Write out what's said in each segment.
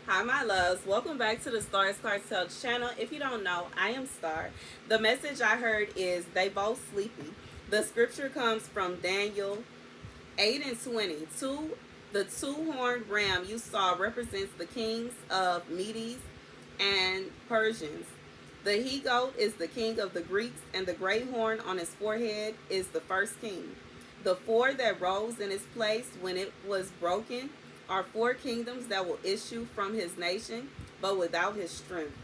Hi, my loves. Welcome back to the Starscartel channel. If you don't know, I am Star. The message I heard is they both sleepy. The scripture comes from Daniel 8 and 20. The two-horned ram you saw represents the kings of Medes and Persians. The he-goat is the king of the Greeks, and the great horn on his forehead is the first king. The four that rose in his place when it was broken are four kingdoms that will issue from his nation, but without his strength.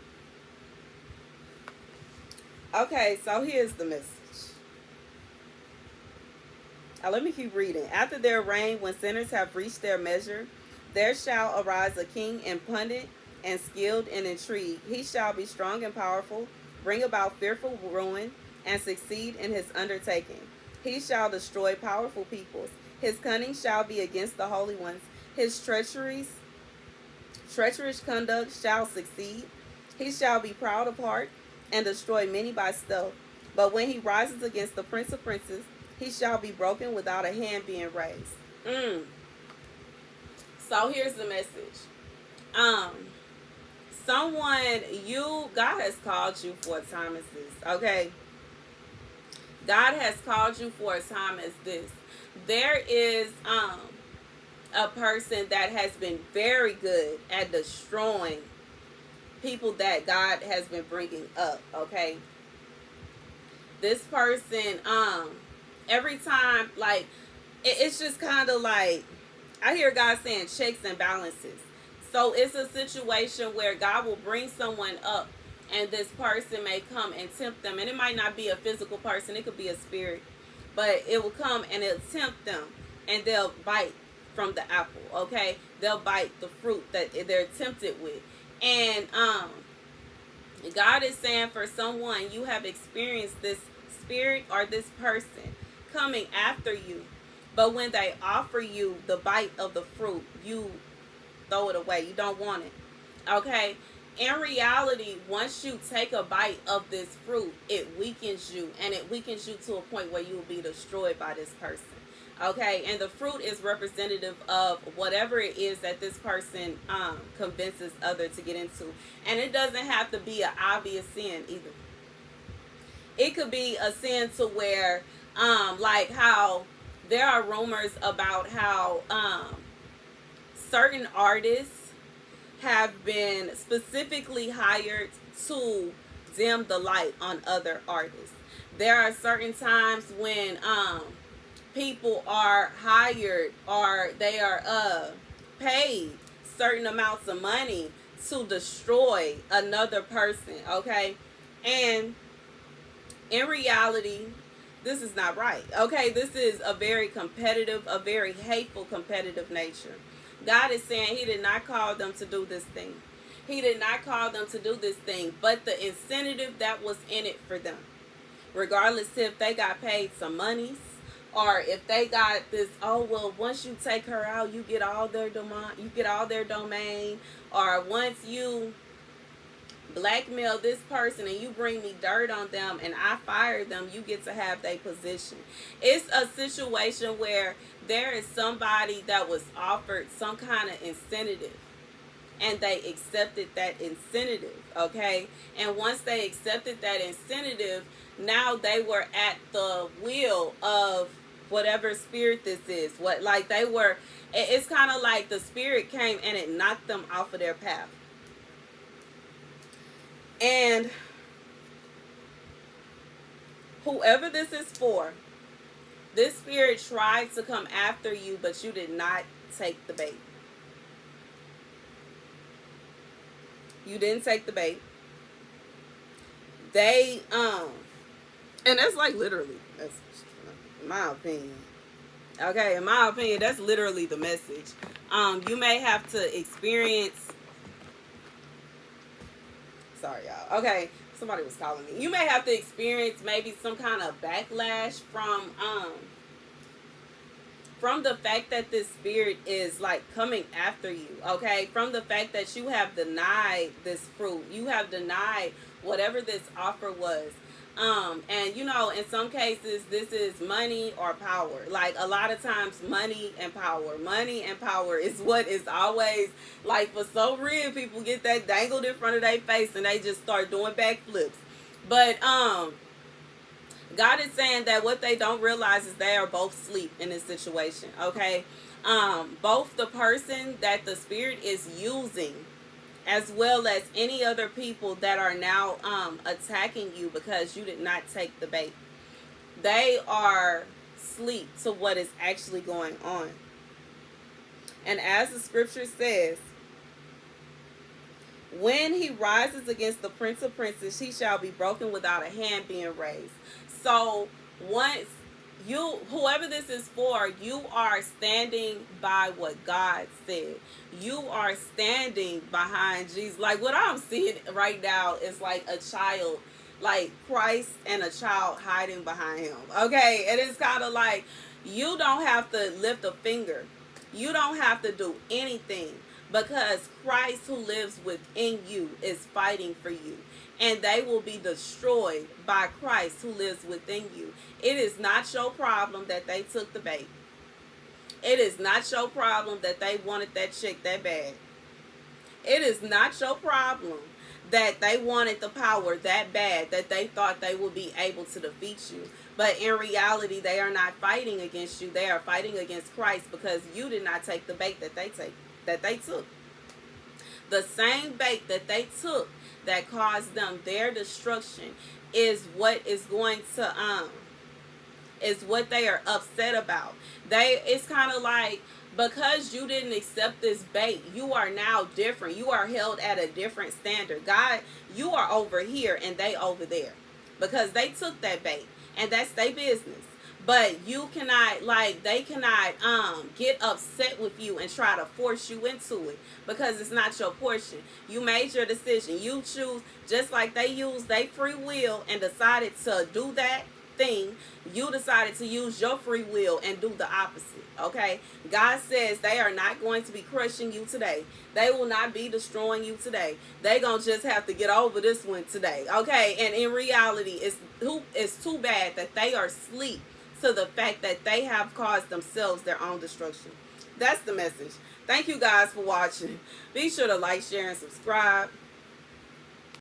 Okay, so here's the message. Let me keep reading. After their reign, when sinners have reached their measure, there shall arise a king impudent and skilled in intrigue. He shall be strong and powerful, bring about fearful ruin, and succeed in his undertaking. He shall destroy powerful peoples. His cunning shall be against the holy ones. His treacherous conduct shall succeed. He shall be proud of heart and destroy many by stealth. But when he rises against the prince of princes, he shall be broken without a hand being raised. So here's the message. God has called you for a time as this, okay? God has called you for a time as this. There is a person that has been very good at destroying people that God has been bringing up, okay? This person, every time, like, it's just kind of like, I hear God saying checks and balances. So it's a situation where God will bring someone up, and this person may come and tempt them. And it might not be a physical person, it could be a spirit. But it will come and it'll tempt them, and they'll bite from the apple, okay? They'll bite the fruit that they're tempted with. And God is saying for someone, you have experienced this spirit or this person coming after you. But when they offer you the bite of the fruit, you throw it away. You don't want it, okay? In reality, once you take a bite of this fruit, it weakens you, and it weakens you to a point where you will be destroyed by this person, okay? And the fruit is representative of whatever it is that this person convinces others to get into. And it doesn't have to be an obvious sin either. It could be a sin to where like how there are rumors about how certain artists have been specifically hired to dim the light on other artists. There are certain times when people are hired or they are paid certain amounts of money to destroy another person, okay? And in reality, this is not right, okay? This is a very competitive, a very hateful competitive nature. God is saying he did not call them to do this thing. He did not call them to do this thing, but the incentive that was in it for them. Regardless if they got paid some monies, or if they got this, oh well, once you take her out, you get all their domain, or once you blackmail this person and you bring me dirt on them and I fire them, you get to have their position. It's a situation where there is somebody that was offered some kind of incentive, and they accepted that incentive, okay? And once they accepted that incentive, now they were at the will of whatever spirit this is. It's kind of like the spirit came and it knocked them off of their path. And whoever this is for, this spirit tried to come after you, but you did not take the bait. You didn't take the bait. They, and that's like literally, that's in my opinion. Okay, in my opinion, that's literally the message. You may have to experience, sorry y'all, okay, somebody was calling me. You may have to experience maybe some kind of backlash from the fact that this spirit is like coming after you, okay? From the fact that you have denied this fruit. You have denied whatever this offer was. And you know, in some cases, this is money or power. Like a lot of times, money and power is what is always like for so real. People get that dangled in front of their face and they just start doing backflips. But God is saying that what they don't realize is they are both asleep in this situation. Okay, both the person that the Spirit is using, as well as any other people that are now attacking you because you did not take the bait. They are asleep to what is actually going on. And as the scripture says, when he rises against the prince of princes, he shall be broken without a hand being raised. So once you, whoever this is for, you are standing by what God said. You are standing behind Jesus. Like what I'm seeing right now is like a child, like Christ and a child hiding behind him. Okay, it is kind of like you don't have to lift a finger. You don't have to do anything because Christ who lives within you is fighting for you. And they will be destroyed by Christ who lives within you. It is not your problem that they took the bait. It is not your problem that they wanted that chick that bad. It is not your problem that they wanted the power that bad that they thought they would be able to defeat you. But in reality, they are not fighting against you. They are fighting against Christ because you did not take the bait that they took. The same bait that they took that caused them their destruction is what is going to is what they are upset about. It's kind of like, because you didn't accept this bait, you are now different. You are held at a different standard. God, you are over here and they over there because they took that bait and that's their business. But you cannot, like, they cannot get upset with you and try to force you into it because it's not your portion. You made your decision. You choose, just like they used their free will and decided to do that thing. You decided to use your free will and do the opposite. Okay, God says they are not going to be crushing you today. They will not be destroying you today. They gonna just have to get over this one today. Okay, and in reality, it's too bad that they are asleep to the fact that they have caused themselves their own destruction. That's the message. Thank you guys for watching. Be sure to like, share, and subscribe.